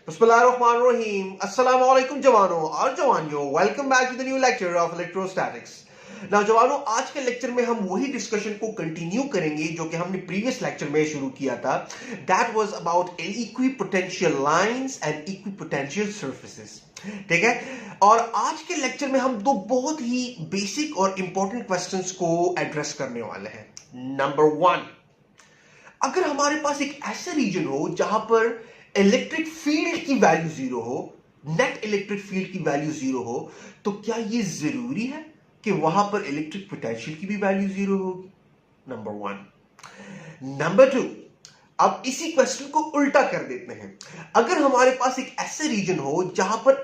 Bismillahirrahmanirrahim. Assalamu alaikum जवानों और जवानियों. Welcome back to the new lecture of electrostatics. Now जवानों, आज के लेक्चर में हम वही डिस्कशन को कंटिन्यू करेंगे जो कि हमने प्रीवियस लेक्चर में शुरू किया था. That was about equipotential lines and equipotential surfaces. ठीक है. और आज के लेक्चर में हम दो बहुत ही बेसिक और इंपॉर्टेंट क्वेश्चंस को एड्रेस करने वाले हैं. नंबर 1, अगर हमारे पास एक ऐसा रीजन हो जहां पर इलेक्ट्रिक फील्ड की वैल्यू 0 हो, नेट इलेक्ट्रिक फील्ड की वैल्यू 0 हो, तो क्या यह जरूरी है कि वहां पर इलेक्ट्रिक पोटेंशियल की भी वैल्यू 0 होगी? नंबर 1. नंबर 2, अब इसी क्वेश्चन को उल्टा कर देते हैं. अगर हमारे पास एक ऐसा रीजन हो जहां पर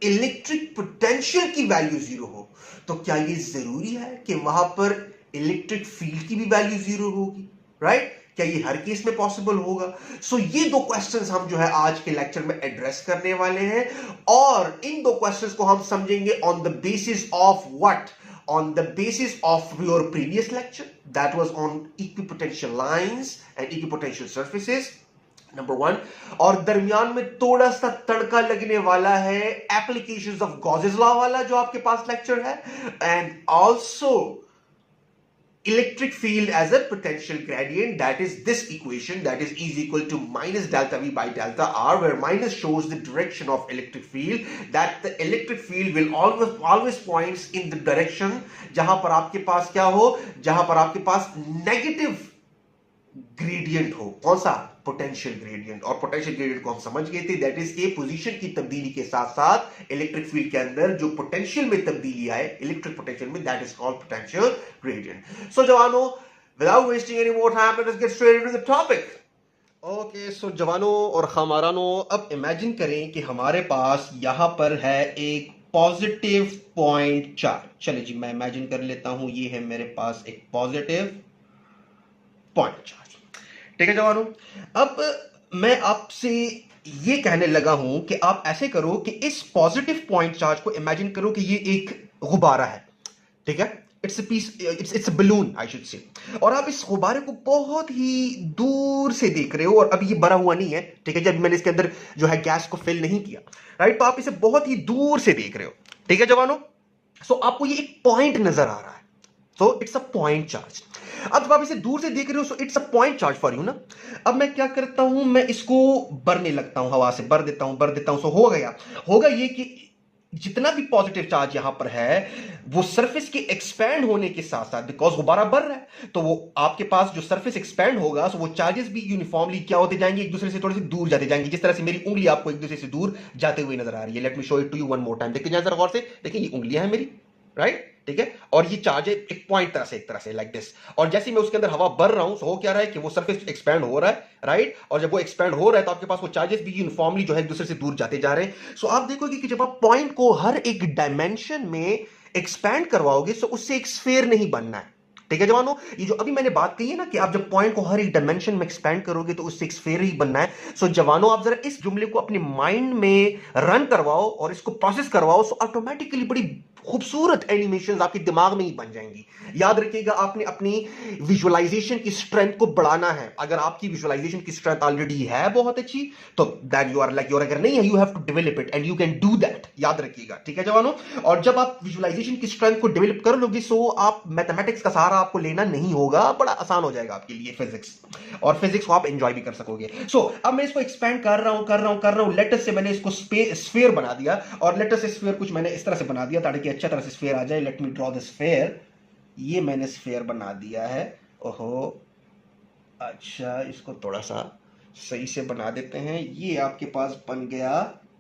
इलेक्ट्रिक पोटेंशियल की वैल्यू 0 हो, तो क्या यह जरूरी है कि वहां पर इलेक्ट्रिक फील्ड की भी वैल्यू 0 होगी? राइट? क्या ये हर केस में पॉसिबल होगा? सो ये दो क्वेश्चंस हम जो है आज के लेक्चर में एड्रेस करने वाले हैं, और इन दो क्वेश्चंस को हम समझेंगे on the basis of what? On the basis of your previous lecture, that was on equipotential lines and equipotential surfaces. Number 1. और दरमियान में थोड़ा सा तड़का लगने वाला है एप्लीकेशंस ऑफ गॉसेस लॉ वाला जो आपके पास लेक्चर है, and also electric field as a potential gradient, that is this equation, that is E is equal to minus delta V by delta R, where minus shows the direction of electric field, that the electric field will always points in the direction जहां पर आपके पास क्या हो, जहां पर आपके पास negative gradient हो. कौन सा? Potential gradient. और पोटेंशियल ग्रेडियंट को हम समझ गए थे, दैट इज के पोजीशन की तब्दीली के साथ साथ इलेक्ट्रिक फील्ड के अंदर जो पोटेंशियल में तब्दीली आए इलेक्ट्रिक पोटेंशियल में, that is called potential gradient. So जवानों, without wasting any more time, let's get straight into the topic. Okay, so जवानों और खमारानों, अब इमेजिन करें कि हमारे पास यहां पर है एक पॉजिटिव पॉइंट चार्ज. चलिए जी, मैं इमेजिन कर लेता हूं, ये है मेरे पास एक पॉजिटिव पॉइंट चार्ज. ठीक है जवानों, अब मैं आपसे ये कहने लगा हूं कि आप ऐसे करो कि इस पॉजिटिव पॉइंट चार्ज को इमेजिन करो कि ये एक गुब्बारा है. ठीक है, it's a balloon I should से. और आप इस गुब्बारे को बहुत ही दूर से देख रहे हो, और अभी ये भरा हुआ नहीं है. ठीक है, जब मैंने इसके अंदर जो है गैस को फिल नहीं किया. राइट, तो आप इसे बहुत ही दूर से देख रहे हो. ठीक है जवानों, सो आपको ये एक पॉइंट नजर आ रहा है. So it's a point charge. अब जब आप इसे दूर से देख रहे हो, so it's a point charge for you ना. अब मैं क्या करता हूं, मैं इसको भरने लगता हूं, हवा से भर देता हूं. सो होगा ये कि जितना भी पॉजिटिव चार्ज यहां पर है, वो सरफेस के एक्सपैंड होने के साथ साथ, बिकॉज गुब्बारा भर रहा है, तो वो आपके पास जो सरफेस एक्सपैंड होगा, सो वो चार्जेस भी यूनिफॉर्मली क्या होते जाएंगे, एक दूसरे से थोड़े से दूर जाते जाएंगे. जिस तरह से मेरी उंगली आपको एक दूसरे से दूर जाते हुए नजर आ रही है. Let me show it to you one more time. देखिए जरा गौर से, देखिए ये उंगलियां हैं मेरी. राइट, ठीक है, और ये चार्ज है एक पॉइंट एक तरह से लाइक दिस. और जैसे मैं उसके अंदर हवा भर रहा हूं, सो हो क्या रहा है कि वो सरफेस एक्सपैंड हो रहा है. राइट, और जब वो एक्सपैंड हो रहा है तो आपके पास वो चार्जेस भी यूनिफॉर्मली जो है एक दूसरे से दूर जाते जा रहे हैं. सो आप देखोगे कि जब आप पॉइंट को हर एक डायमेंशन में एक्सपैंड करवाओगे, सो उससे एक स्फीयर नहीं बनना है. ठीक है जवानों, ये जो अभी मैंने बात कही है ना कि आप जब पॉइंट को हर एक डायमेंशन में एक्सपैंड करोगे तो उससे एक स्फीयर ही बनना है. सो जवानों, आप जरा इस जुमले को अपने माइंड में रन करवाओ और इसको प्रोसेस करवाओ, सो ऑटोमेटिकली बड़ी खूबसूरत एनिमेशंस आपके दिमाग में ही बन जाएंगी. याद रखिएगा, आपने अपनी विजुअलाइजेशन की स्ट्रेंथ को बढ़ाना है. अगर आपकी विजुअलाइजेशन की स्ट्रेंथ ऑलरेडी है बहुत अच्छी, तो that you are like your. अगर नहीं है, you have to develop it and you can do that. याद रखिएगा. ठीक है जवानों, और जब आप विजुअलाइजेशन की स्ट्रेंथ को डेवलप कर लोगे, सो आप मैथमेटिक्स का सहारा आपको लेना नहीं होगा. बड़ा आसान हो जाएगा आपके लिए फिजिक्स, और फिजिक्स को आप एंजॉय भी कर सकोगे. सो अब मैं इसको एक्सपैंड कर रहा हूं. लेटर से मैंने इसको स्फीयर बना दिया, और लेटर से स्फीयर कुछ मैंने इस तरह से बना दिया ताकि अच्छा तरह से स्फीयर आ जाए. Late me draw the sphere. ये मैंने स्फीयर बना दिया है. ओहो, अच्छा, इसको थोड़ा सा सही से बना देते हैं. ये आपके पास बन गया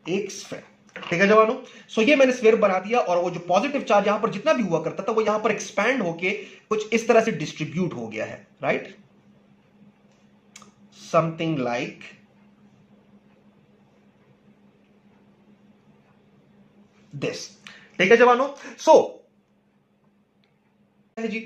एक स्फीयर. ठीक है जवानों, सो ये मैंने स्फीयर बना दिया, और वो जो पॉजिटिव चार्ज यहां पर जितना भी हुआ करता था, वो यहां पर एक्सपैंड होके कुछ इस तरह से डिस्ट्रीब्यूट हो गया है. Right, something like this. ठीक है जवानों, सो जी,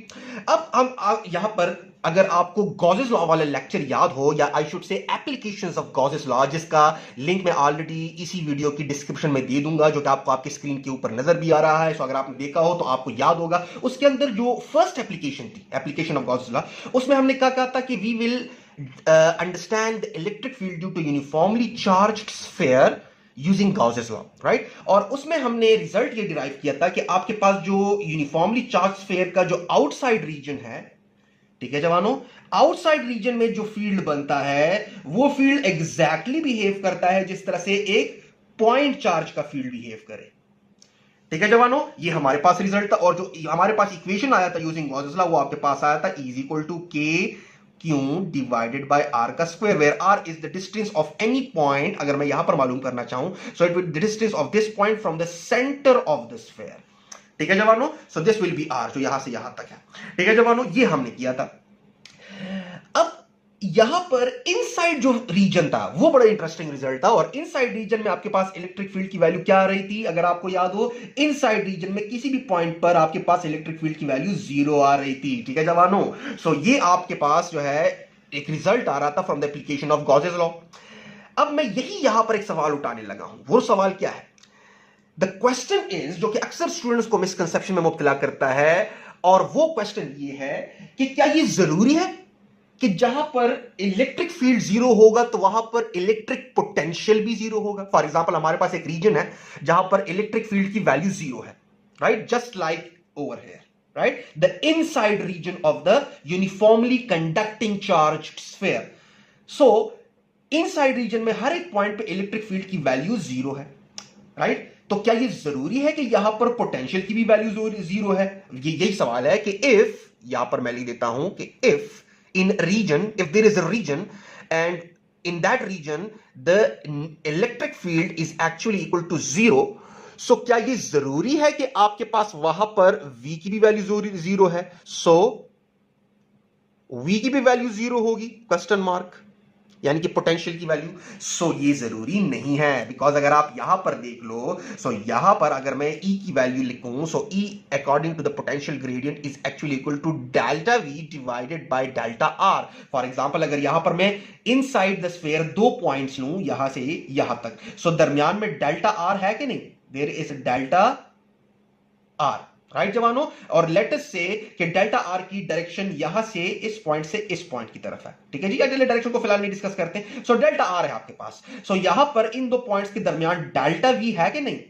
अब हम यहां पर, अगर आपको गॉसेस लॉ वाला लेक्चर याद हो, या आई शुड से एप्लीकेशंस ऑफ गॉसेस लॉ, जिसका लिंक मैं ऑलरेडी इसी वीडियो की डिस्क्रिप्शन में दे दूंगा, जो कि आपको आपकी स्क्रीन के ऊपर नजर भी आ रहा है. सो अगर आपने देखा हो तो आपको याद होगा. उसके अंदर जो फर्स्ट एप्लीकेशन थी, एप्लीकेशन ऑफ गॉसेस लॉ, उसमें हमने क्या कहा था कि we will understand the electric field due to uniformly charged sphere using Gauss's law, right. और उसमें हमने रिजल्ट ये डिराइव किया था कि आपके पास जो यूनिफॉर्मली चार्ज स्फीयर का जो आउटसाइड रीजन है, ठीक है जवानों, आउटसाइड रीजन में जो फील्ड बनता है वो फील्ड एग्जैक्टली बिहेव करता है जिस तरह से एक पॉइंट चार्ज का फील्ड बिहेव करे। ठीक है जवानों, ये हमारे पास रिजल्ट था। और जो हमारे पास इक्वेशन आया था यूजिंग गॉसेस लॉ वो आपके पास आया था is equal to k q divided by r का square, where r is the distance of any point. अगर मैं यहां पर मालूम करना चाहूं, so it will the distance of this point from the centre of the sphere. ठीक है जवानों, so this will be r, जो यहां से यहां तक है। ठीक है जवानों, ये हमने किया था। अब यहां पर इनसाइड जो रीजन था वो बड़ा इंटरेस्टिंग रिजल्ट था। और इनसाइड रीजन में आपके पास इलेक्ट्रिक फील्ड की वैल्यू क्या आ रही थी, अगर आपको याद हो, इनसाइड रीजन में किसी भी पॉइंट पर आपके पास इलेक्ट्रिक फील्ड की वैल्यू 0 आ रही थी। ठीक है जवानों, सो ये आपके पास जो है एक रिजल्ट आ रहा था from the application of Gauss's law. अब मैं यहां पर एक सवाल उठाने लगा हूं। वो सवाल क्या है? द क्वेश्चन इज, जो कि अक्सर स्टूडेंट्स को मिसकंसेप्शन में मुब्तला करता है, और वो क्वेश्चन ये है कि क्या ये जरूरी है कि जहां पर इलेक्ट्रिक फील्ड 0 होगा तो वहां पर इलेक्ट्रिक पोटेंशियल भी 0 होगा? फॉर एग्जांपल, हमारे पास एक रीजन है जहां पर इलेक्ट्रिक फील्ड की वैल्यू 0 है, right, just like over here, right, the inside region of the uniformly conducting charged sphere. So inside region में हर एक पॉइंट पे इलेक्ट्रिक फील्ड की वैल्यू 0 है, राइट। तो क्या ये जरूरी है कि यहां पर पोटेंशियल की भी वैल्यू 0 है? यही सवाल है कि इफ, यहां पर मैं लिख देता हूं कि if in region, if there is a region and in that region the electric field is actually equal to 0, so क्या ये जरूरी है कि आपके पास वहां पर V की भी वैल्यू 0 है? so V की भी वैल्यू 0 होगी, क्वेश्चन मार्क, यानी कि पोटेंशियल की वैल्यू। सो ये जरूरी नहीं है, बिकॉज अगर आप यहां पर देख लो, सो यहां पर अगर मैं E की वैल्यू लिखूं, so E according to the potential gradient is actually equal to delta V divided by delta R। For example, अगर यहां पर मैं इनसाइड द स्फीयर 2 पॉइंट्स लूं, यहां से यहां तक, सो दरमियान में डेल्टा R है कि नहीं? There is delta R, right जवानों। और लेट अस से कि डेल्टा आर की डायरेक्शन यहां से इस पॉइंट से इस पॉइंट की तरफ है, ठीक है जी। अगले डायरेक्शन को फिलहाल नहीं डिस्कस करते। सो डेल्टा आर है आपके पास, सो यहां पर इन दो पॉइंट्स के दरमियान डेल्टा वी है कि नहीं,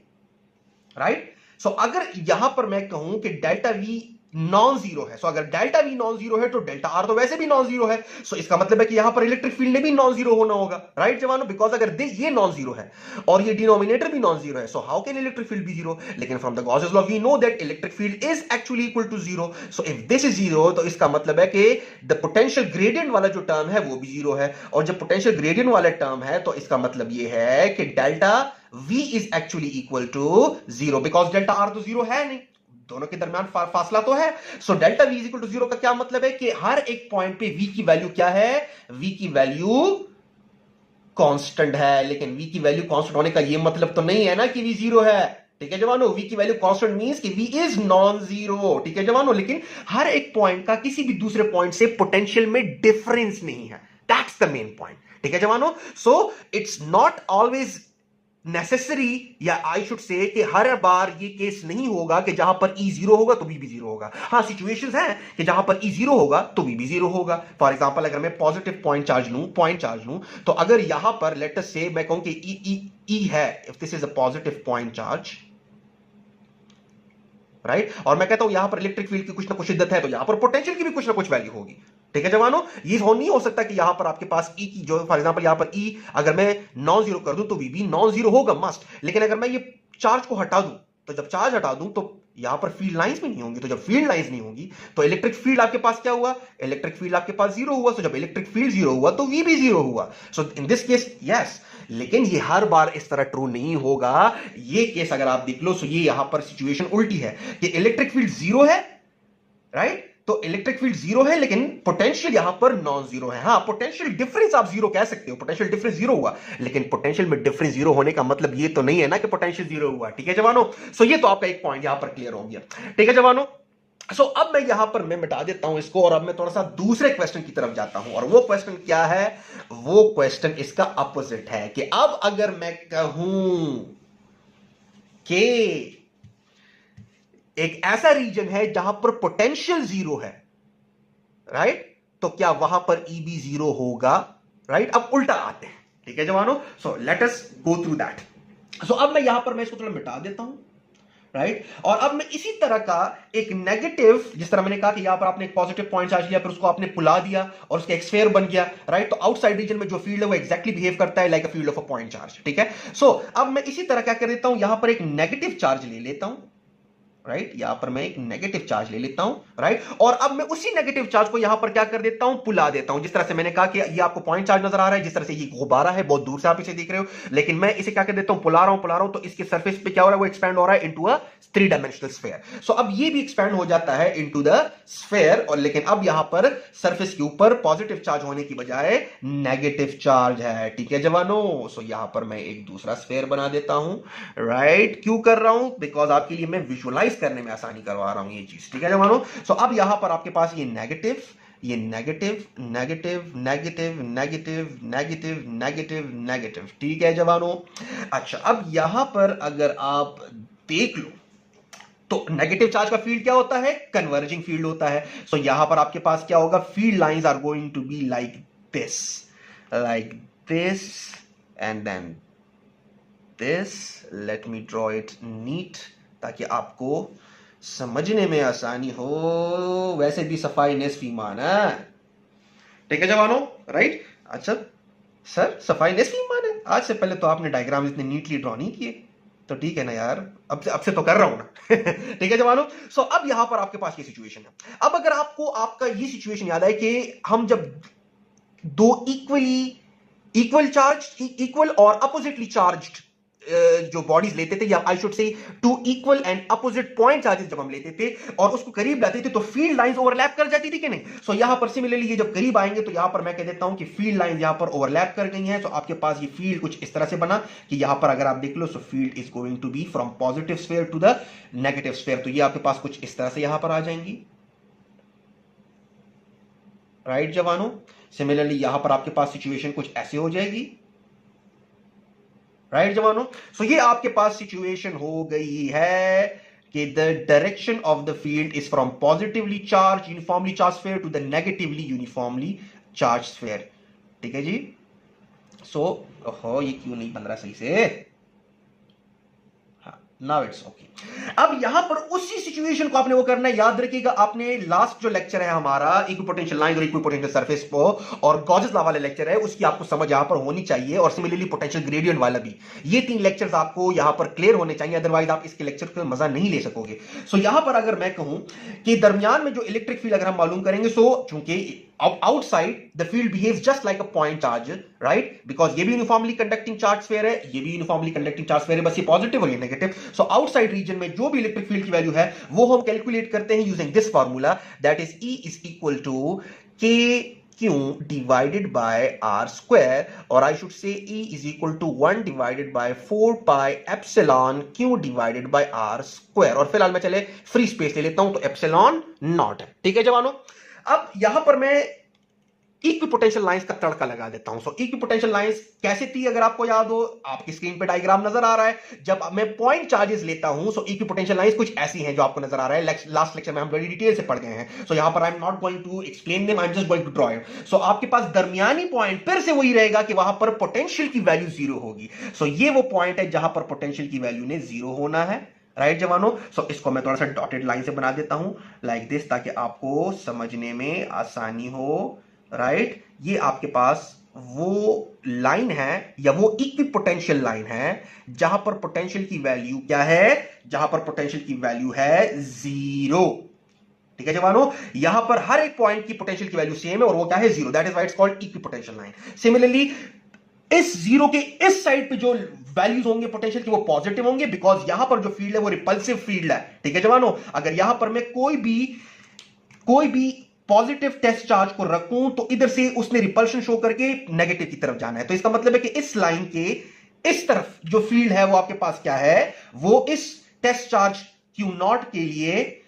राइट। सो अगर यहां पर मैं कहूं कि डेल्टा वी नॉन जीरो है, सो अगर डेल्टा वी नॉन जीरो है तो डेल्टा आर तो वैसे भी नॉन जीरो है। सो इसका मतलब है कि यहां पर इलेक्ट्रिक फील्ड ने भी नॉन जीरो होना होगा, राइट जवानों, बिकॉज अगर ये नॉन जीरो है और ये डिनोमिनेटर भी नॉन जीरो है, so how can electric field be zero? लेकिन from the Gauss's law we know that electric field is actually equal to zero. So if this is zero, तो इसका मतलब है कि द पोटेंशियल ग्रेडियंट वाला जो term है वो भी जीरो है। और जब पोटेंशियल ग्रेडियंट वाला टर्म है तो इसका मतलब ये है कि delta V is actually equal to 0, because delta R तो 0 है नहीं, दोनों के दरमियान फासला तो है। So delta V is equal to 0 का क्या मतलब है कि हर एक पॉइंट पे V की वैल्यू क्या है? V की वैल्यू कांस्टेंट है। लेकिन V की वैल्यू कांस्टेंट होने का ये मतलब तो नहीं है ना कि V 0 है, ठीक है जवानों। V की वैल्यू कांस्टेंट मींस कि V इज नॉन जीरो, ठीक है जवानों। लेकिन हर एक पॉइंट का किसी भी दूसरे पॉइंट से पोटेंशियल में डिफरेंस नहीं है, दैट्स द मेन पॉइंट, ठीक है जवानों। So it's not always necessary, या आई शुड से कि हर बार ये केस नहीं होगा कि जहां पर E 0 होगा तो V भी 0 होगा। हाँ, सिचुएशंस हैं कि जहां पर E 0 होगा तो V भी 0 होगा। फॉर एग्जांपल, अगर मैं पॉजिटिव पॉइंट चार्ज लूं, तो अगर यहां पर लेट अस से मैं कहूं कि E है, if this is a positive point charge, right, और मैं कहता हूं यहां पर इलेक्ट्रिक फील्ड की कुछ ना कुछ शिद्दत है, तो यहां पर पोटेंशियल की भी कुछ ना कुछ वैल्यू होगी, ठीक है जवानों। ये नहीं हो सकता कि यहां पर आपके पास E की जो फॉर एग्जांपल यहां पर E अगर मैं नॉन जीरो कर दूं तो V भी नॉन जीरो होगा मस्ट। लेकिन अगर मैं ये चार्ज को हटा दूं, तो जब चार्ज हटा दूं तो यहां पर फील्ड लाइंस भी नहीं होंगी। तो जब फील्ड लाइंस नहीं होंगी तो इलेक्ट्रिक फील्ड आपके पास क्या हुआ? इलेक्ट्रिक फील्ड आपके पास जीरो हुआ। तो जब इलेक्ट्रिक फील्ड जीरो हुआ तो V भी जीरो हुआ। सो इन दिस केस यस, लेकिन ये हर बार इस तरह ट्रू नहीं होगा। ये केस अगर आप देख लो, सो ये यहां पर सिचुएशन उल्टी है कि इलेक्ट्रिक फील्ड जीरो है, राइट, तो इलेक्ट्रिक फील्ड जीरो है लेकिन पोटेंशियल यहां पर नॉन जीरो है। हाँ, पोटेंशियल डिफरेंस आप जीरो कह सकते हो, पोटेंशियल डिफरेंस जीरो हुआ, लेकिन पोटेंशियल में डिफरेंस जीरो होने का मतलब ये तो नहीं है ना कि पोटेंशियल जीरो हुआ, ठीक है जवानों। सो ये तो आपका एक पॉइंट यहां पर क्लियर हो गया, ठीक है जवानों। सो अब मैं यहां पर मैं मिटा देता हूं इसको, और अब मैं थोड़ा सा दूसरे क्वेश्चन की तरफ जाता हूं। और वो क्वेश्चन क्या है? वो क्वेश्चन इसका अपोजिट है कि अब अगर मैं कहूं कि एक ऐसा रीजन है जहां पर पोटेंशियल जीरो है, राइट, तो क्या वहां पर ई भी जीरो होगा? राइट, अब उल्टा आते हैं, ठीक है जवानों। So let us go through that. So अब मैं यहां पर मैं इसको थोड़ा मिटा देता हूं, राइट। और अब मैं इसी तरह का एक नेगेटिव, जिस तरह मैंने कहा कि यहां पर आपने एक पॉजिटिव पॉइंट चार्ज लिया, फिर उसको आपने पुला दिया और उसका एक स्फीयर बन गया, राइट। तो आउटसाइड रीजन में जो फील्ड है वो एक्जैक्टली बिहेव करता है like a field of a point charge, ठीक है। सो अब मैं इसी तरह क्या कर देता हूं, यहां पर एक नेगेटिव चार्ज ले लेता हूं, राइट। यहां पर मैं एक नेगेटिव चार्ज ले लेता हूं, राइट। और अब मैं उसी नेगेटिव चार्ज को यहां पर क्या कर देता हूं, पुला देता हूं। जिस तरह से मैंने कहा कि ये आपको पॉइंट चार्ज नजर आ रहा है, जिस तरह से ये गुब्बारा है, बहुत दूर से आप इसे देख रहे हो, लेकिन मैं इसे क्या कर देता हूं, पुला रहा हूं, तो इसके सरफेस पे क्या हो रहा है, वो एक्सपैंड हो रहा है इनटू अ 3 डायमेंशनल स्फीयर। सो अब ये भी एक्सपैंड हो जाता है इनटू द स्फीयर, और लेकिन अब यहां पर सरफेस के ऊपर पॉजिटिव चार्ज होने की बजाय नेगेटिव चार्ज है, ठीक है जवानों। सो यहां पर मैं एक दूसरा स्फीयर बना देता हूं, राइट। क्यों कर रहा हूं? बिकॉज आपके लिए मैं विजुअलाइज करने में आसानी करवा रहा हूं ये चीज, ठीक है जवानों। सो अब यहां पर आपके पास ये नेगेटिव, ये negative, negative, negative, negative, negative, negative, negative, ठीक है जवानों। अच्छा, अब यहां पर अगर आप देख लो तो नेगेटिव चार्ज का फील्ड क्या होता है, कन्वर्जिंग फील्ड होता है। सो यहां पर आपके पास क्या होगा, field lines are going to be like this and then this. Let me draw it neat ताकि आपको समझने में आसानी हो। वैसे भी सफाई निस्फ ईमान है, ठीक है जवानों, राइट। अच्छा सर, सफाई निस्फ ईमान है? आज से पहले तो आपने डायग्राम इतने नीटली ड्रॉ नहीं किए, तो ठीक है ना यार, अब से तो कर रहा हूं ना। ठीक है जवानों। सो अब यहां पर आपके पास ये सिचुएशन है। अब अगर आपको आपका ये सिचुएशन याद है कि हम जब दो इक्वल और अपोजिटली चार्ज्ड जो बॉडीज लेते थे, या I should say two equal and opposite point charges जब हम लेते थे और उसको करीब लाते थे, तो फील्ड लाइंस ओवरलैप कर जाती थी कि नहीं। सो यहां पर सिमिलरली ये जब करीब आएंगे तो यहां पर मैं कह देता हूं कि फील्ड लाइंस यहां पर ओवरलैप कर गई हैं। सो आपके पास ये फील्ड कुछ इस तरह से बना कि यहां पर अगर आप देख लो, so field is going to be from positive sphere to the negative sphere. तो ये आपके पास कुछ इस तरह से यहां पर आ जाएंगी, राइट जवानों। सिमिलरली यहां पर आपके पास सिचुएशन कुछ ऐसे हो जाएगी, राइट जवानों। सो ये आपके पास सिचुएशन हो गई है कि the direction of the field is from positively charge uniformly charge sphere to the negatively uniformly charge sphere, ठीक है जी। सो ये क्यों नहीं बन रहा सही से? Now it's okay. अब यहां पर उसी सिचुएशन को आपने वो करना है, याद रखिएगा। आपने लास्ट जो लेक्चर है हमारा इक्विपोटेंशियल लाइन और इक्विपोटेंशियल सरफेस को और गॉसेस लॉ वाला लेक्चर है, उसकी आपको समझ यहां पर होनी चाहिए, और सिमिलरली पोटेंशियल ग्रेडियंट वाला भी। ये 3 लेक्चर्स आपको यहां पर क्लियर होने चाहिए, अदरवाइज आप इसके लेक्चर का मजा नहीं ले सकोगे। सो यहां पर अगर मैं कहूं कि दरमियान में जो इलेक्ट्रिक फील्ड अगर हम मालूम करेंगे, सो चूंकि outside the field behaves just like a point charge, right? Because ये भी uniformly conducting charge sphere है, ये भी uniformly conducting charge sphere है, बस ये पॉजिटिव और ये नेगेटिव। सो आउटसाइड रीजन में जो भी इलेक्ट्रिक फील्ड की वैल्यू है वो हम कैलकुलेट करते हैं using this formula, that is E is equal to K Q divided by R square, और I should say E is equal to 1 divided by 4 pi epsilon Q divided by R square। और फिलहाल मैं चले free space ले लेता हूं, तो epsilon not है, ठीक है जवानों। अब यहां पर मैं इक्विपोटेंशियल लाइंस का तड़का लगा देता हूं। सो इक्विपोटेंशियल लाइंस कैसे थी, अगर आपको याद हो, आपकी स्क्रीन पे डायग्राम नजर आ रहा है। जब मैं पॉइंट चार्जेस लेता हूं, सो इक्विपोटेंशियल लाइंस कुछ ऐसी हैं जो आपको नजर आ रहा है। लास्ट लेक्चर में हम बड़ी डिटेल से पढ़ गए हैं। सो यहां पर I am not going to explain them, I am just going to draw it. So आपके पास दरमियानी पॉइंट फिर से वही रहेगा कि वहां पर पोटेंशियल की वैल्यू 0 होगी। सो ये वो पॉइंट है जहां पर पोटेंशियल की वैल्यू ने 0 होना है, राइट जवानों। सो इसको मैं थोड़ा सा डॉटेड लाइन से बना देता हूं लाइक दिस, ताकि आपको समझने में आसानी हो, राइट। ये आपके पास वो लाइन है या वो इक्विपोटेंशियल लाइन है जहां पर पोटेंशियल की वैल्यू क्या है, जहां पर पोटेंशियल की वैल्यू है 0, ठीक है जवानों। यहां पर हर एक पॉइंट की पोटेंशियल की वैल्यू सेम है और वो क्या है, 0। That is why it's called equipotential line. Similarly इस 0 के इस साइड पे जो वैल्यूज होंगे पोटेंशियल की वो पॉजिटिव होंगे, बिकॉज यहां पर जो फील्ड है वो रिपल्सिव फील्ड है, ठीक है जवानों। अगर यहां पर मैं कोई भी पॉजिटिव टेस्ट चार्ज को रखूं तो इधर से उसने रिपल्शन शो करके नेगेटिव की तरफ जाना है। तो इसका मतलब है कि इस लाइन के इस तरफ जो फील्ड है वो आपके पास क्या है, वो इस टेस्ट चार्ज Q0 के लिए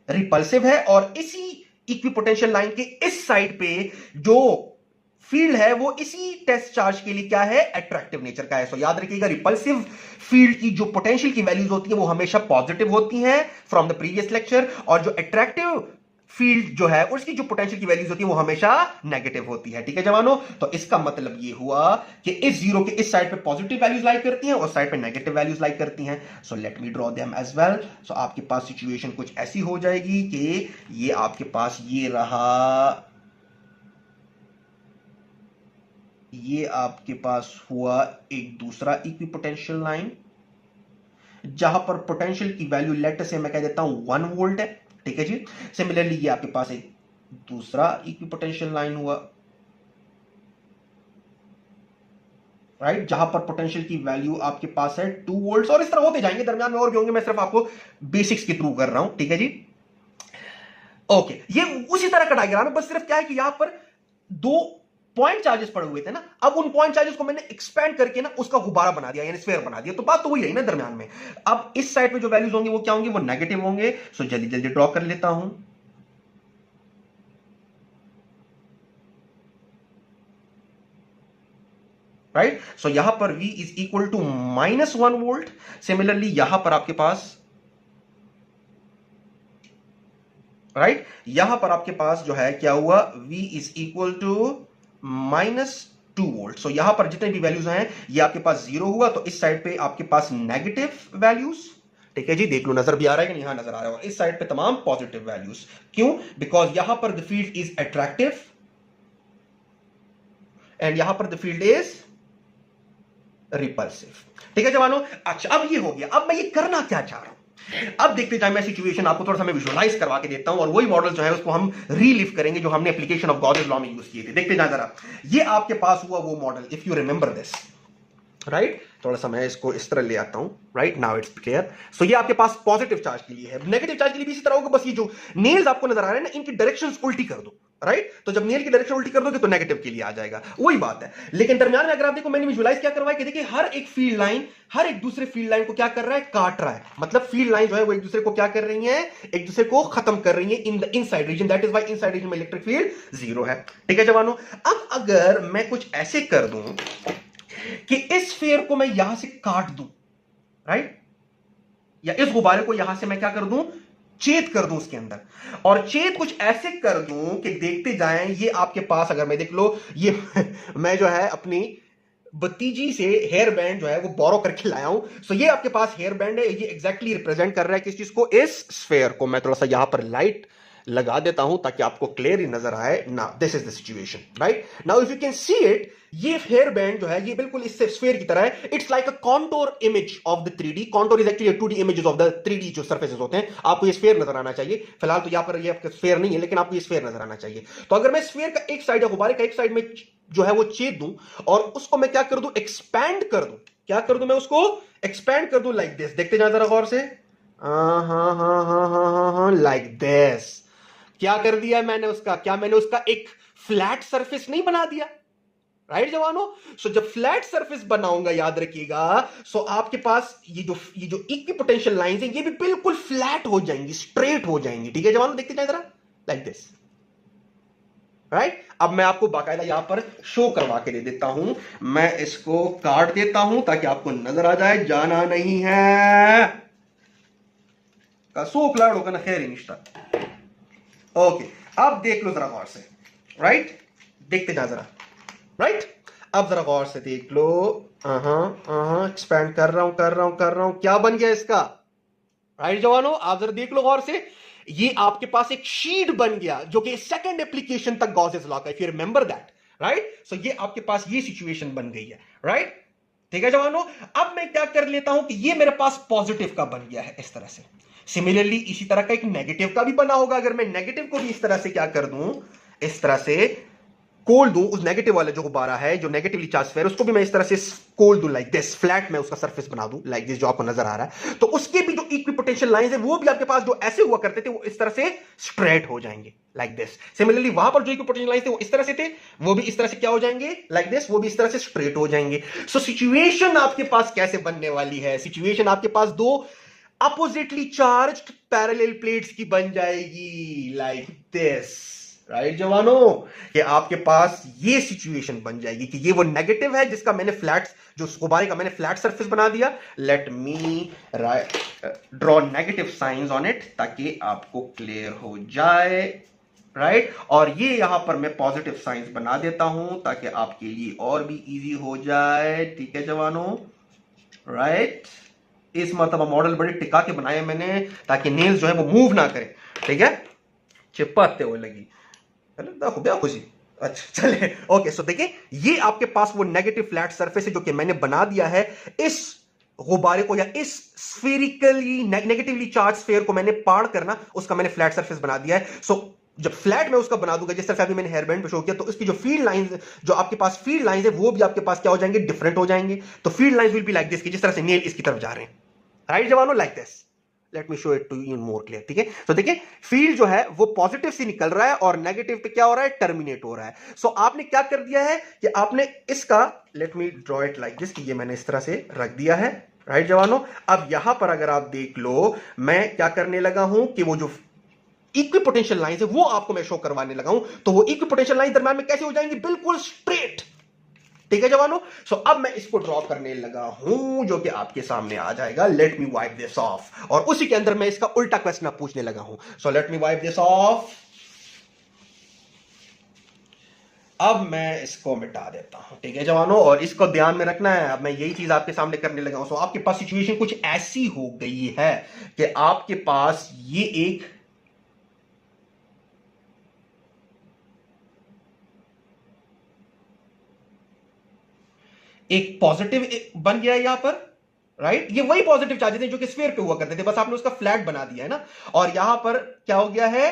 रिपल्सिव है, और इसी इक्विपोटेंशियल लाइन के इस साइड पे जो फील्ड है वो इसी टेस्ट चार्ज के लिए क्या है, अट्रैक्टिव नेचर का है। सो याद रखिएगा, रिपल्सिव फील्ड की जो पोटेंशियल की वैल्यूज होती है वो हमेशा पॉजिटिव होती हैं फ्रॉम द प्रीवियस लेक्चर, और जो अट्रैक्टिव फील्ड जो है उसकी जो पोटेंशियल की वैल्यूज होती है वो हमेशा नेगेटिव होती है। ठीक है जवानों, तो इसका मतलब ये हुआ कि इस जीरो के इस साइड पे पॉजिटिव वैल्यूज लाइक करती हैं और साइड पे नेगेटिव वैल्यूज लाइक करती हैं। So let me draw them as well. So आपके पास सिचुएशन कुछ ऐसी हो जाएगी कि ये आपके पास ये रहा, ये आपके पास हुआ एक दूसरा इक्विपोटेंशियल लाइन जहां पर पोटेंशियल की वैल्यू लेट से मैं कह देता हूं 1 वोल्ट है। ठीक है जी। सिमिलरली ये आपके पास एक दूसरा इक्विपोटेंशियल लाइन हुआ, राइट, जहां पर पोटेंशियल की वैल्यू आपके पास है 2 वोल्ट और इस तरह होते जाएंगे, दरमियान में और भी होंगे, मैं सिर्फ आपको बेसिक्स के थ्रू कर रहा हूं। ठीक है जी। ओके, ये उसी तरह का डायग्राम है, बस सिर्फ क्या है कि यहां पर दो पॉइंट चार्जेस पड़े हुए थे ना, अब उन पॉइंट चार्जेस को मैंने एक्सपैंड करके ना उसका गुब्बारा बना दिया, यानी स्फीयर बना दिया। तो बात तो वही रही ना दरमियान में। अब इस साइड पे जो वैल्यूज होंगे वो क्या होंगे, वो नेगेटिव होंगे। सो जल्दी जल्दी ड्रॉ कर लेता हूं। राइट, सो यहां पर V is equal to -1 volt. Similarly यहां पर आपके पास, राइट, यहां पर आपके पास जो है क्या हुआ, V is equal to -2 volt. So यहां पर जितने भी वैल्यूज हैं ये आपके पास 0 हुआ, तो इस साइड पे आपके पास नेगेटिव वैल्यूज। ठीक है जी, देख लो नजर भी आ रहा है कि नहीं, यहां नजर आ रहा है। इस साइड पे तमाम पॉजिटिव वैल्यूज। क्यों? बिकॉज यहां पर the field is attractive and यहां पर द फील्ड इज रिपल्सिव। ठीक है जवानों, अच्छा अब ये हो गया। अब मैं ये करना क्या चाह रहा हूं, अब देखते जाए, मैं सिचुएशन आपको थोड़ा सा मैं विजुअलाइज करवा के देता हूं और वही मॉडल जो है उसको हम रीलिव करेंगे जो हमने एप्लीकेशन ऑफ गॉसेस लॉ में यूज किए थे। देखते जाए जरा, ये आपके पास हुआ वो model, if you remember this, right. थोड़ा सा मैं इसको इस तरह ले आता हूं, राइट, नाउ इट्स क्लियर। सो ये आपके पास पॉजिटिव चार्ज के लिए है, नेगेटिव चार्ज के लिए भी इसी तरह होगा, बस ये जो नेल्स आपको नजर आ रहे हैं ना, इनकी डायरेक्शंस उल्टी कर दो, राइट। तो जब नेल की डायरेक्शन उल्टी कर दोगे तो नेगेटिव के लिए आ जाएगा, वही बात है। लेकिन दरमियान में अगर आप देखो, मैंने विजुअलाइज क्या करवाया कि देखिए हर एक फील्ड लाइन हर एक दूसरे फील्ड लाइन को क्या कर रहा है, काट रहा है। मतलब फील्ड लाइन जो है वो एक दूसरे को क्या कर रही है, एक दूसरे को खत्म कर रही है in the inside region. That is why inside region में इलेक्ट्रिक फील्ड 0 है। ठीक है जवानों, अब अगर मैं कुछ ऐसे कर दूं कि इस स्फीयर को मैं यहां से काट दूं, राइट, या इस गुब्बारे को यहां से मैं क्या कर दूं, छेद कर दूं उसके अंदर, और छेद कुछ ऐसे कर दूं कि देखते जाएं, ये आपके पास अगर मैं देख लो, ये मैं जो है अपनी भतीजी से हेयर बैंड जो है वो बोरो करके लाया हूं। सो ये आपके पास हेयर बैंड है, ये एग्जैक्टली रिप्रेजेंट कर रहा है किस चीज को, इस स्फीयर को। मैं थोड़ा सा यहां पर लाइट लगा देता हूं ताकि आपको क्लियर नजर आए। Now this is the situation, right. Now if you can see it, ये हेयर बैंड जो है ये बिल्कुल इस स्फीयर की तरह है। It's like a contour image of the 3D। Contour is actually 2D images of the 3D जो सरफेसेस होते हैं। आपको ये स्फीयर नजर आना चाहिए। फिलहाल तो यहां पर ये आपका स्फीयर नहीं है, लेकिन आपको ये स्फीयर नजर आना चाहिए। तो अगर मैं स्फीयर का एक साइड या गुब्बारे का एक साइड में जो है वो छेद दूं और उसको मैं क्या कर दूं, एक्सपैंड कर दूं। क्या कर दूं, मैं उसको एक्सपैंड कर दूं लाइक दिस। देखते जाए जरा गौर से, लाइक दिस। क्या कर दिया मैंने उसका, क्या मैंने उसका एक फ्लैट सरफेस नहीं बना दिया, राइट जवानों। सो जब फ्लैट सरफेस बनाऊंगा, याद रखिएगा, सो आपके पास ये जो इक्विपोटेंशियल लाइंस हैं ये भी बिल्कुल फ्लैट हो जाएंगी, स्ट्रेट हो जाएंगी। ठीक है जवानों, देखते जाए जरा, लाइक दिस, राइट। अब मैं आपको बाकायदा यहां पर शो करवा के दे देता हूं। मैं इसको काट देता हूं ताकि आपको नजर आ जाए, जाना नहीं है का सो क्लाउड होगा ना, खैर निश्ता। ओके, अब देख लो जरा गौर से, राइट, देखते जा जरा, राइट। अब जरा गौर से देख लो, एक्सपैंड कर रहा हूं, क्या बन गया इसका, राइट जवानों। आप जरा देख लो गौर से, ये आपके पास एक शीट बन गया जो कि सेकंड एप्लीकेशन तक गॉसेस लॉ का, if you remember that, right. So ये आपके पास ये सिचुएशन बन गई है, राइट। ठीक है जवानों, अब मैं क्या कर लेता हूं कि ये मेरे पास पॉजिटिव का बन गया है इस तरह से। सिमिलरली इसी तरह का एक नेगेटिव का भी बना होगा। अगर मैं नेगेटिव को भी इस तरह से क्या कर दूं, इस तरह से कोल दूं, उस नेगेटिव वाला जो गुब्बारा है, जो नेगेटिवली चार्ज स्फीयर, उसको भी मैं इस तरह से कोल दूं लाइक दिस, फ्लैट में उसका सरफेस बना दूं लाइक दिस, जो आपको नजर आ रहा है। तो उसके भी जो इक्विपोटेंशियल लाइंस है वो भी आपके पास जो ऐसे हुआ करते थे वो इस तरह से स्ट्रेट हो जाएंगे लाइक दिस। सिमिलरली वहां पर जो इक्विपोटेंशियल लाइंस थे वो इस तरह से थे, वो भी इस तरह से क्या हो जाएंगे, लाइक दिस, वो भी इस तरह से स्ट्रेट हो जाएंगे। सो सिचुएशन आपके पास कैसे बनने वाली है, सिचुएशन आपके पास दो अपोजिटली चार्ज्ड पैरेलल प्लेट्स की बन जाएगी लाइक दिस, राइट जवानों, कि आपके पास ये सिचुएशन बन जाएगी कि ये वो नेगेटिव है जिसका मैंने फ्लैट, जो गुब्बारे का मैंने फ्लैट सरफेस बना दिया। Late me draw negative science on it ताकि आपको क्लियर हो जाए। राइट, और ये यहां पर मैं पॉजिटिव साइंस बना देता हूं ताकि आपके लिए और भी इजी हो जाए। ठीक है जवानों, राइट, इस मतलब मॉडल बड़े टिका के बनाए मैंने ताकि नेल्स जो है वो मूव ना करें। ठीक है, चिपकते हुए लगी खुशी। अच्छा चले, ओके। सो देखिए, ये आपके पास वो नेगेटिव फ्लैट सरफेस है जो कि मैंने बना दिया है इस गुब्बारे को, या इस स्फेरिकली नेगेटिवली चार्ज स्फीयर को मैंने पार करना, उसका मैंने फ्लैट सरफेस बना दिया है। सो जब फ्लैट में उसका बना दूंगा, जिस तरह से अभी मैंने हेयर बैंड पे शो किया, तो इसकी जो फील्ड लाइंस, जो आपके पास फील्ड लाइंस है, वो भी आपके पास क्या हो जाएंगे, डिफरेंट हो जाएंगे। तो field lines will be like this, जिस तरह से नेल इसकी तरफ जा रहे हैं। राइट जवानों, like this. Let me show it to you in more clear. ठीक है, तो देखिए फील्ड जो है वो पॉजिटिव से निकल रहा है और नेगेटिव पे क्या हो रहा है, टर्मिनेट हो रहा है। सो आपने क्या कर दिया है कि आपने इसका, late me draw it like this, कि ये मैंने इस तरह से रख दिया है। राइट जवानों, अब यहां पर अगर आप देख लो, मैं क्या करने लगा हूं कि वो जो इक्विपोटेंशियल लाइन है वो आपको मैं शो करवाने लगा हूं। तो वो इक्विपोटेंशियल लाइन दरम्यान में कैसे हो जाएंगी, बिल्कुल स्ट्रेट। ठीक है जवानों, सो अब मैं इसको ड्रॉ करने लगा हूं जो कि आपके सामने आ जाएगा। Let me wipe this of, और उसी के अंदर मैं इसका उल्टा क्वेश्चन पूछने लगा हूं। सो let me wipe this of. अब मैं इसको मिटा देता हूं। ठीक है जवानों, और इसको ध्यान में रखना है, अब मैं यही चीज आपके सामने करने लगा हूं। सो आपके पास सिचुएशन कुछ ऐसी हो गई है कि आपके पास ये एक पॉजिटिव बन गया है यहां पर। राइट, ये वही पॉजिटिव चार्जेस हैं जो कि स्फीयर पे हुआ करते थे, बस आपने उसका फ्लैट बना दिया है ना। और यहां पर क्या हो गया है,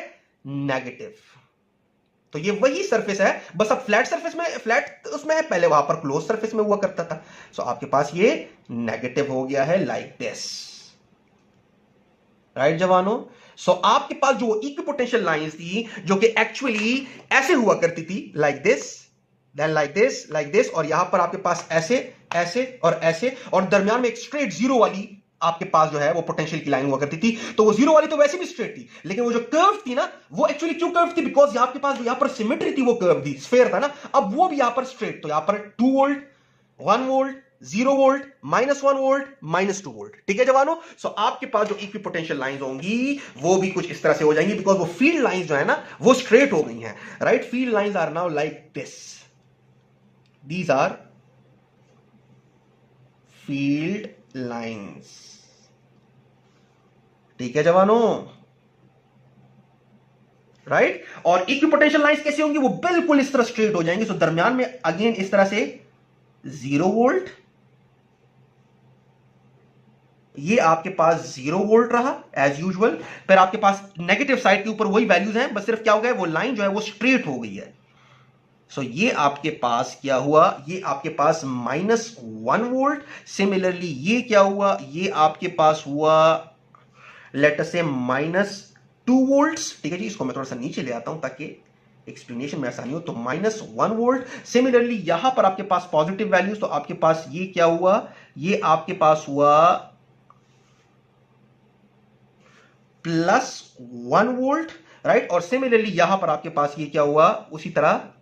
नेगेटिव। तो ये वही सरफेस है, बस अब फ्लैट सरफेस में, फ्लैट उसमें है, पहले वहां पर क्लोज सरफेस में हुआ करता था। सो आपके पास ये नेगेटिव हो गया है लाइक दिस। राइट जवानों, सो आपके पास जो इक्विपोटेंशियल लाइंस थी जो कि एक्चुअली ऐसे हुआ करती थी, like this, then like this, like this, और यहां पर आपके पास ऐसे, ऐसे और ऐसे, और दरमियान में एक स्ट्रेट जीरो वाली आपके पास जो है वो पोटेंशियल की लाइन हुआ करती थी। तो वो जीरो वाली तो वैसे भी स्ट्रेट थी, लेकिन वो जो कर्व थी ना, वो एक्चुअली क्यों कर्व थी, बिकॉज आपके पास जो यहां पर सिमेट्री थी वो कर्व थी, स्फीयर था ना। अब वो भी यहां पर स्ट्रेट, तो यहां पर 2 volt, 1 volt, 0 volt, -1 volt, -2 volt. ठीक है जवानों, सो आपके पास जो इक्विपोटेंशियल लाइंस होंगी वो भी कुछ इस तरह से हो जाएंगी, बिकॉज वो फील्ड लाइंस जो है ना वो स्ट्रेट हो गई हैं। Right, field lines are now like this, these are field lines। ठीक है जवानों, राइट, और इक्विपोटेंशियल लाइंस कैसी होंगी, वो बिल्कुल इस तरह स्ट्रेट हो जाएंगे। सो दरमियान में अगेन इस तरह से 0 वोल्ट, ये आपके पास 0 वोल्ट रहा एज यूजुअल। फिर आपके पास नेगेटिव साइड के ऊपर वही वैल्यूज हैं, बस सिर्फ क्या हो गया, वो लाइन जो है वो स्ट्रेट हो गई है। सो ये आपके पास क्या हुआ, ये आपके पास -1 वोल्ट। सिमिलरली ये क्या हुआ, ये आपके पास हुआ लेट अस से -2 वोल्ट्स। ठीक है जी, इसको मैं थोड़ा सा नीचे ले आता हूं ताकि एक्सप्लेनेशन में आसानी हो। तो -1 वोल्ट। सिमिलरली यहां पर आपके पास पॉजिटिव वैल्यूज, तो आपके पास ये क्या हुआ, ये आपके पास हुआ +1 वोल्ट। राइट, और सिमिलरली यहां पर आपके पास ये क्या हुआ, उसी तरह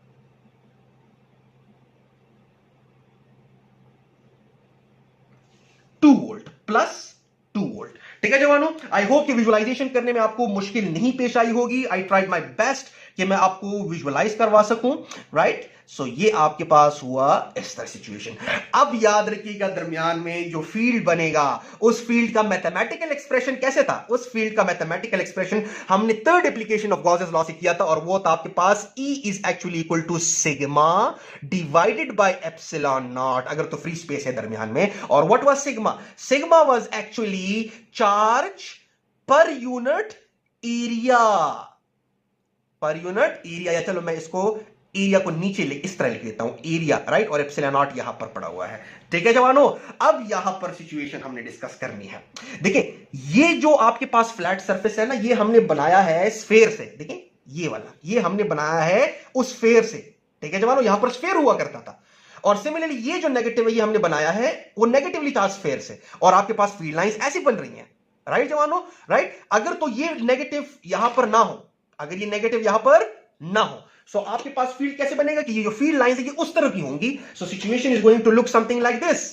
2 वोल्ट, +2 वोल्ट। ठीक है जवानों, आई होप कि विजुअलाइजेशन करने में आपको मुश्किल नहीं पेश आई होगी। आई ट्राइड माय बेस्ट कि मैं आपको विजुअलाइज करवा सकूं। राइट, सो ये आपके पास हुआ इस तरह सिचुएशन। अब याद रखिएगा, दरमियान में जो फील्ड बनेगा उस फील्ड का मैथमेटिकल एक्सप्रेशन कैसे था, उस फील्ड का मैथमेटिकल एक्सप्रेशन हमने third application of Gauss's law से किया था, और वो था आपके पास E is actually equal to sigma divided by epsilon not, अगर तो फ्री स्पेस है दरमियान में। और what was sigma, sigma was actually charge per unit area, per unit area, या चलो मैं इसको एरिया को नीचे इस तरह लिख लेता हूं, एरिया। राइट, और एप्सिलॉन नॉट यहां पर पड़ा हुआ है। ठीक है जवानों, अब यहां पर सिचुएशन हमने डिस्कस करनी है। देखिए ये जो आपके पास फ्लैट सरफेस है ना, ये हमने बनाया है स्फेयर से। देखिए ये वाला, ये हमने बनाया है उस स्फेयर से। ठीक है जवानों, यहां पर स्फेयर हुआ करता था, और सिमिलरली ये जो नेगेटिव है ये हमने बनाया है वो नेगेटिवली चार्ज स्फेयर से, और आपके पास फील्ड लाइंस ऐसी बन रही हैं। राइट जवानों, राइट, अगर तो ये नेगेटिव यहां पर ना हो, अगर ये नेगेटिव यहां पर ना हो। सो आपके पास फील्ड कैसे बनेगा कि ये जो फील्ड लाइन है ये उस तरफ ही होंगी। So situation is going to look something like this,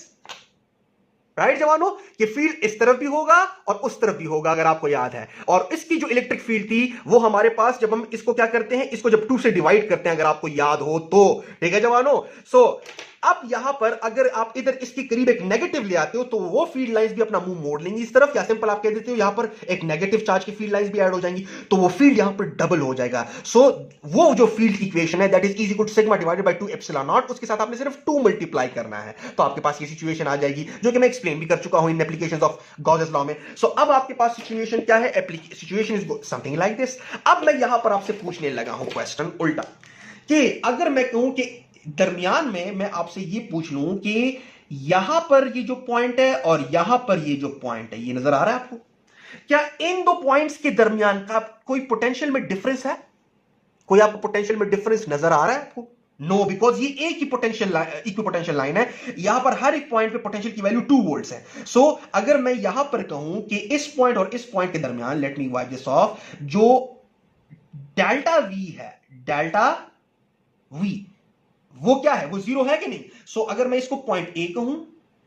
right जवानों, कि फील्ड इस तरफ भी होगा और उस तरफ भी होगा, अगर आपको याद है। और इसकी जो इलेक्ट्रिक फील्ड थी वो हमारे पास, जब हम इसको क्या करते हैं, इसको जब 2 से डिवाइड करते हैं, अगर आपको याद हो तो, ठीक है जवानों। सो अब यहां पर अगर आप इधर इसके करीब एक नेगेटिव ले आते हो तो वो फील्ड लाइंस भी अपना मुंह मोड़ लेंगी इस तरफ, या सिंपल आप कह देते हो यहां पर एक नेगेटिव चार्ज की फील्ड लाइंस भी ऐड हो जाएंगी, तो वो फील्ड यहां पर डबल हो जाएगा। सो वो जो फील्ड इक्वेशन है that is is equal to sigma divided by 2 epsilon not, उसके साथ आपने सिर्फ 2 मल्टीप्लाई करना है, तो आपके पास ये सिचुएशन आ जाएगी, जो कि मैं एक्सप्लेन भी कर चुका हूं इन एप्लीकेशंस ऑफ गॉसेस लॉ में। सो अब आपके पास सिचुएशन क्या है, situation is something like this. अब मैं यहां पर आपसे पूछने लगा हूं क्वेश्चन उल्टा, कि अगर मैं कहूं कि दरमियान में मैं आपसे ये पूछ लूं कि यहां पर ये जो पॉइंट है और यहां पर ये जो पॉइंट है, ये नजर आ रहा है आपको, क्या इन दो पॉइंट्स के दरमियान का कोई पोटेंशियल में डिफरेंस है? कोई आपको पोटेंशियल में डिफरेंस नजर आ रहा है आपको? नो, बिकॉज ये एक ही पोटेंशियल इक्विपोटेंशियल लाइन है। यहां पर हर एक पॉइंट पे पोटेंशियल की वैल्यू 2 वोल्ट्स है। सो अगर मैं यहां पर कहूं कि इस पॉइंट और इस पॉइंट के दरमियान, let me wipe this of, जो डेल्टा वी है, डेल्टा वी, वो क्या है, वो 0 है कि नहीं? सो अगर मैं इसको पॉइंट ए कहूं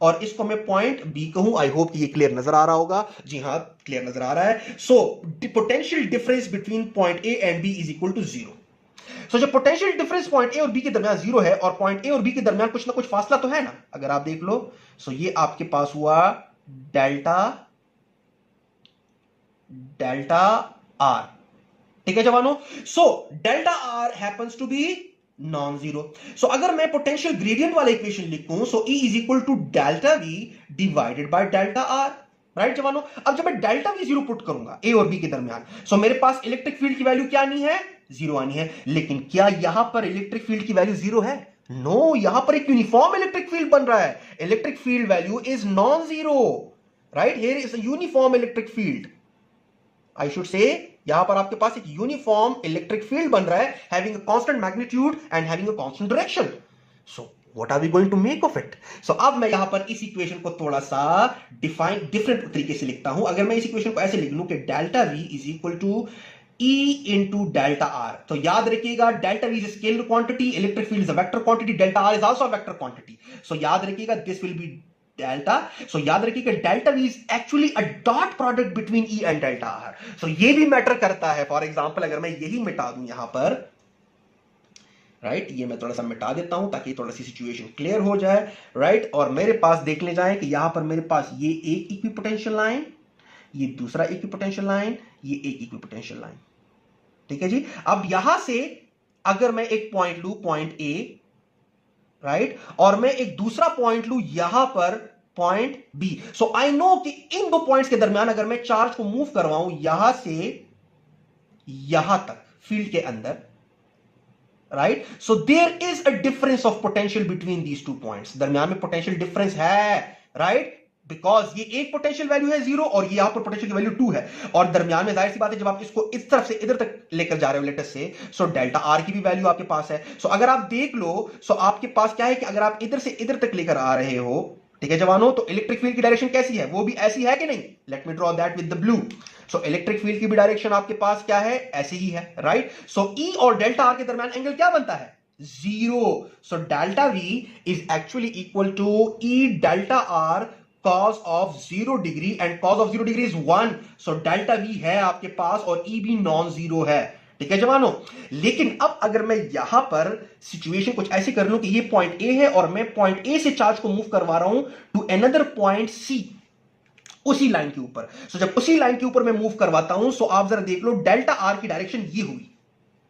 और इसको मैं पॉइंट बी कहूं, आई होप ये क्लियर नजर आ रहा होगा। जी हां, क्लियर नजर आ रहा है। So potential difference between point A and B is equal to 0। So जब पोटेंशियल डिफरेंस पॉइंट ए और बी के दरमियान 0 है, और पॉइंट ए और बी के दरमियान कुछ ना कुछ फासला तो है ना, अगर आप देख लो। सो ये आपके पास हुआ डेल्टा डेल्टा आर, ठीक है जवानों। So delta R happens to be non zero. So अगर मैं पोटेंशियल ग्रेडियंट वाला इक्वेशन लिखूं, so E is equal to delta V divided by delta R, right जवानों। अब जब मैं डेल्टा वी 0 पुट करूंगा ए और बी के दरमियान, सो मेरे पास इलेक्ट्रिक फील्ड की वैल्यू क्या आनी है, 0 आनी है। लेकिन क्या यहां पर इलेक्ट्रिक फील्ड की वैल्यू 0 है? नो, यहां पर एक यूनिफॉर्म इलेक्ट्रिक फील्ड बन रहा है। Electric field value is non zero, right, here is a uniform electric field. I should से यहां पर आपके पास एक यूनिफॉर्म इलेक्ट्रिक फील्ड बन रहा है, having a constant magnitude and having a constant direction. So what are we going to make of it? So अब मैं यहां पर इस इक्वेशन को थोड़ा सा डिफरेंट तरीके से लिखता हूं। अगर मैं इस इक्वेशन को ऐसे लिख लूं कि delta V is equal to E into delta R, तो याद रखिएगा delta V is scalar quantity, electric field is a vector quantity, delta R is also a vector quantity. So याद रखिएगा this will be delta. So याद रखिएगा delta V is actually a dot product between E and delta R. So ये भी matter करता है। For example अगर मैं यही मिटा दूं यहां पर, राइट, ये मैं थोड़ा सा मिटा देता हूं ताकि थोड़ा सी सिचुएशन क्लियर हो जाए, राइट। और मेरे पास देख ले जाए कि यहां पर मेरे पास ये एक इक्विपोटेंशियल लाइन, ये दूसरा इक्विपोटेंशियल लाइन, ये एक इक्विपोटेंशियल लाइन, ठीक है जी। अब यहां से अगर मैं एक पॉइंट लू, पॉइंट ए, राइट, और मैं एक दूसरा पॉइंट लू यहां पर, point B. So I know कि इन दो पॉइंट्स के दरमियान अगर मैं चार्ज को मूव करवाऊं यहां से यहां तक फील्ड के अंदर, right, so there is a difference of potential between these two points. दरमियान में पोटेंशियल डिफरेंस है, राइट, बिकॉज ये एक पोटेंशियल वैल्यू है 0 और ये यहां पर पोटेंशियल की वैल्यू 2 है। और दरमियान में जाहिर सी बात है जब आप इसको इस तरफ से इधर तक लेकर जा रहे हो लेटर से, सो डेल्टा आर की भी वैल्यू आपके पास है। सो अगर आप देख लो, सो आपके पास क्या है कि अगर आप इधर से इधर तक लेकर आ रहे हो, ठीक है जवानों, तो इलेक्ट्रिक फील्ड की डायरेक्शन कैसी है, वो भी ऐसी है कि नहीं? Late me draw that with the blue. So electric field की भी डायरेक्शन आपके पास क्या है, ऐसी ही है, राइट। सो ई और डेल्टा आर के दरमियान एंगल क्या बनता है, 0। So delta V is actually equal to E delta R cos of 0 degree, and cos of 0 degree is 1। So delta V है आपके पास और ई भी नॉन जीरो है, ठीक है जवानों। लेकिन अब अगर मैं यहां पर सिचुएशन कुछ ऐसे कर लूं कि ये पॉइंट ए है और मैं पॉइंट ए से चार्ज को मूव करवा रहा हूं टू अनदर पॉइंट सी, उसी लाइन के ऊपर। सो जब उसी लाइन के ऊपर मैं मूव करवाता हूं, सो आप जरा देख लो डेल्टा आर की डायरेक्शन ये हुई,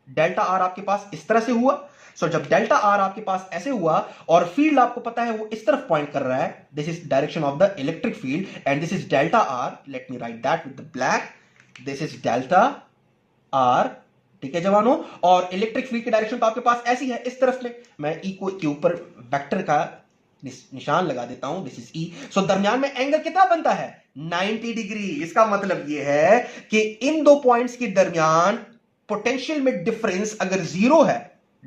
डेल्टा आर आपके पास इस तरह से हुआ। सो जब डेल्टा आर आपके पास ऐसे हुआ और फील्ड आपको पता है वो इस तरफ पॉइंट कर रहा है, this is direction of the electric field and this is delta R, let me right that with the black, this is delta R, ठीक है जवानों। और इलेक्ट्रिक फील्ड की डायरेक्शन तो आपके पास ऐसी है इस तरफ में, मैं ई को के ऊपर वेक्टर का निशान लगा देता हूं, दिस इज ई। सो दरमियान में एंगल कितना बनता है, 90 डिग्री। इसका मतलब यह है कि इन दो पॉइंट्स के दरमियान पोटेंशियल में डिफरेंस अगर 0 है,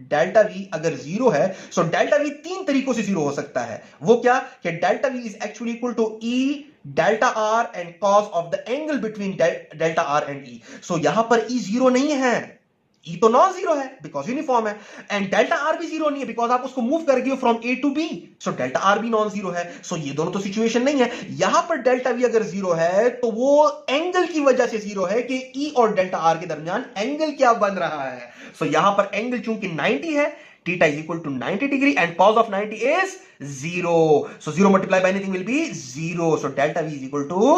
डेल्टा वी अगर 0 है, सो डेल्टा वी 3 तरीकों से 0 हो सकता है। वो क्या, कि delta V is actually equal to E delta R and cos of the angle between delta R and E. So यहां पर ई 0 नहीं है, ई तो नॉन जीरो है बिकॉज यूनिफॉर्म है, एंड डेल्टा आर भी जीरो नहीं है बिकॉज आप उसको मूव कर गए from A to B, so delta R भी नॉन जीरो है। सो ये दोनों तो सिचुएशन नहीं है। यहां पर डेल्टा वी अगर जीरो है तो वो एंगल की वजह से जीरो है कि ई और डेल्टा आर के दरमियान एंगल क्या बन रहा है। सो यहां पर एंगल चूंकि 90 है, theta is equal to 90 degree and cos of 90 is 0. So 0 multiplied by anything will be 0. So delta V is equal to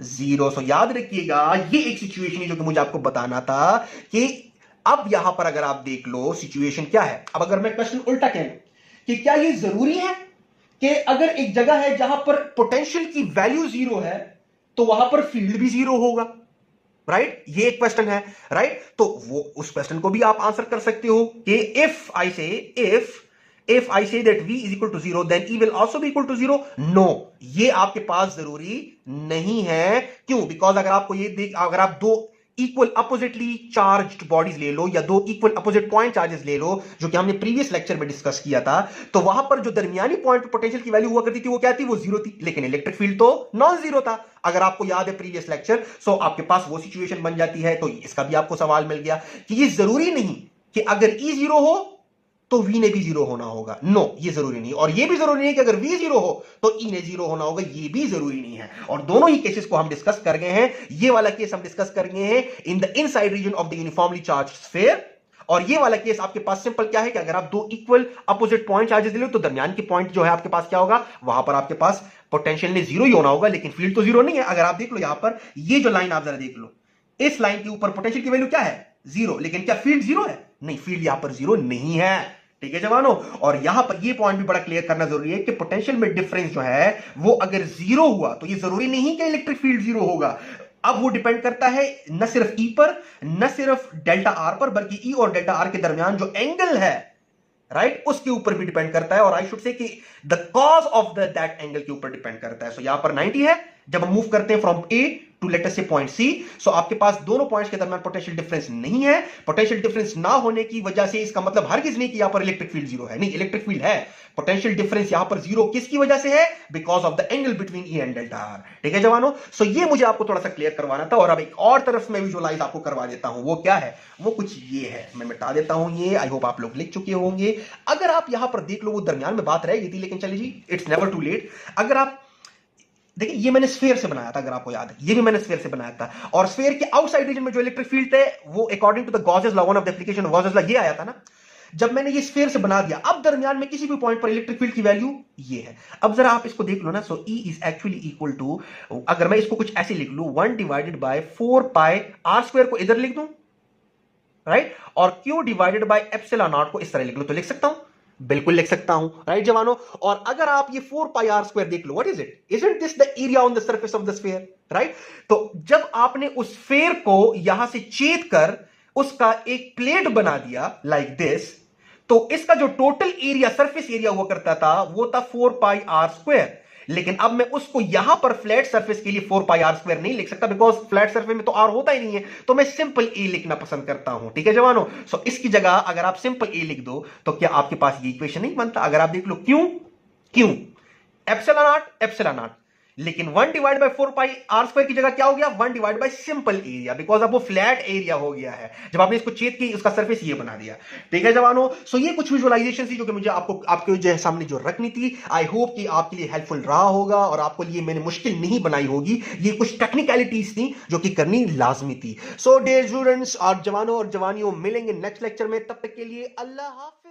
0. So याद रखिएगा ये एक सिचुएशन है जो कि मुझे आपको बताना था कि अब यहां पर अगर आप देख लो सिचुएशन क्या है। अब अगर मैं क्वेश्चन उल्टा कहूं कि क्या ये जरूरी है कि अगर एक जगह है जहां पर पोटेंशियल की वैल्यू जीरो है तो वहां पर फील्ड भी जीरो होगा, राइट ये एक क्वेश्चन है, राइट तो वो उस क्वेश्चन को भी आप आंसर कर सकते हो कि if I say that v is equal to 0 then e will also be equal to 0. No ये आपके पास जरूरी नहीं है। क्यों? बिकॉज अगर आपको ये अगर आप दो इक्वल अपोजिटली चार्ज्ड बॉडीज ले लो या दो इक्वल अपोजिट पॉइंट चार्जेस ले लो जो कि हमने प्रीवियस लेक्चर में डिस्कस किया था, तो वहां पर जो दरमियानी पॉइंट पे पोटेंशियल की वैल्यू हुआ करती थी वो क्या थी? वो जीरो थी, लेकिन इलेक्ट्रिक फील्ड तो नॉन जीरो था। अगर आपको याद है प्रीवियस लेक्चर, सो आपके पास वो सिचुएशन बन जाती है। तो इसका भी आपको सवाल मिल गया कि ये जरूरी नहीं कि अगर ई जीरो हो तो v ने भी जीरो होना होगा। नो ये जरूरी नहीं, और ये भी जरूरी नहीं कि अगर v जीरो हो तो e ने जीरो होना होगा, ये भी जरूरी नहीं है। और दोनों ही केसेस को हम डिस्कस कर गए हैं। ये वाला केस हम डिस्कस कर गए हैं in the inside region of the uniformly charged sphere, और ये वाला केस आपके पास सिंपल क्या है कि अगर आप दो इक्वल अपोजिट पॉइंट चार्जेस ले लो तो दरमियान की पॉइंट जो है आपके पास क्या होगा? वहां पर आपके पास पोटेंशियल ने जीरो ही होना होगा, लेकिन फील्ड तो जीरो नहीं है। अगर आप देख लो यहां पर ये जो लाइन आप जरा देख लो, इस लाइन के ऊपर पोटेंशियल की वैल्यू क्या है? जीरो, लेकिन क्या फील्ड जीरो है? नहीं, फील्ड यहां पर जीरो नहीं है। ठीक है जवानों, और यहां पर ये पॉइंट भी बड़ा क्लियर करना जरूरी है कि पोटेंशियल में डिफरेंस जो है वो अगर जीरो हुआ तो ये जरूरी नहीं कि इलेक्ट्रिक फील्ड जीरो होगा। अब वो डिपेंड करता है न सिर्फ ई पर, न सिर्फ डेल्टा आर पर, बल्कि ई और डेल्टा आर के दरमियान जो एंगल है, राइट, उसके ऊपर भी डिपेंड करता है, और आई शुड से कि the cause of that angle के ऊपर डिपेंड करता है। सो यहां पर 90 है, जब हम मूव करते हैं from A to let us say point सी, सो आपके पास दोनों पॉइंट्स के दरमियान पोटेंशियल डिफरेंस नहीं है। पोटेंशियल डिफरेंस ना होने की वजह से इसका मतलब हरगिज नहीं कि यहां पर इलेक्ट्रिक फील्ड जीरो है, नहीं, इलेक्ट्रिक फील्ड है। पोटेंशियल डिफरेंस यहां पर जीरो किसकी वजह से है? Because of the angle between E and delta are. ठीक है जवानों, सो ये मुझे आपको थोड़ा सा क्लियर करवाना था। और अब एक और तरफ मैं विजुअलाइज आपको करवा देता हूं, वो क्या है? वो कुछ ये है, मैं मिटा देता हूं ये, आई होप आप लोग लिख चुके होंगे। अगर आप यहां पर देख लो, वो दरमियान में बात रह गई थी, लेकिन चलिए जी, इट्स नेवर टू लेट। अगर आप देखिए, ये मैंने स्फीयर से बनाया था, अगर आपको याद है, ये भी मैंने स्फीयर से बनाया था, और स्फीयर के आउटसाइड रीजन में जो इलेक्ट्रिक फील्ड है वो according to the Gauss's law, one of the application of Gauss's law, ये आया था ना। जब मैंने ये स्फीयर से बना दिया, अब दरमियान में किसी भी पॉइंट पर इलेक्ट्रिक फील्ड की वैल्यू ये है। अब जरा आप इसको देख लो ना, so E is actually equal to, अगर मैं इसको कुछ ऐसे लिख लूं, 1 divided by 4 pi are square को इधर लिख दूं, राइट, और Q divided by epsilon naught को इस तरह लिख लो, तो लिख सकता हूं, बिल्कुल लिख सकता हूं, राइट जवानों। और अगर आप ये 4 पाई आर स्क्वायर देख लो, what is it? Isn't this the area on the surface of the sphere, right? तो जब आपने उस स्फीयर को यहां से छेद कर उसका एक प्लेट बना दिया लाइक दिस, तो इसका जो टोटल एरिया, सरफेस एरिया हुआ करता था, वो था 4 पाई आर स्क्वायर। लेकिन अब मैं उसको यहां पर फ्लैट सरफेस के लिए 4 पाई आर स्क्वायर नहीं लिख सकता, बिकॉज फ्लैट सरफेस में तो आर होता ही नहीं है, तो मैं सिंपल ए लिखना पसंद करता हूं। ठीक है जवानों, सो इसकी जगह अगर आप सिंपल ए लिख दो तो क्या आपके पास ये इक्वेशन नहीं बनता? अगर आप देख लो, क्यों एप्सिलॉन नॉट, लेकिन 1 divide by 4 pi are square की जगह क्या हो गया? 1 divide by simple area, because अब वो फ्लैट एरिया हो गया है जब आपने इसको छेद की, उसका सरफेस ये बना दिया। ठीक है जवानों, सो ये कुछ विजुअलाइजेशन थी जो कि मुझे आपके जो सामने जो रखनी थी। आई होप कि आपके लिए हेल्पफुल रहा होगा और आपको लिए मैंने मुश्किल नहीं बनाई होगी। ये कुछ टेक्निकलिटीज थी जो कि करनी लाजमी थी। सो डियर स्टूडेंट्स और जवानों और जवानियों, मिलेंगे नेक्स्ट लेक्चर में, तब तक के लिए अल्लाह हाफिज।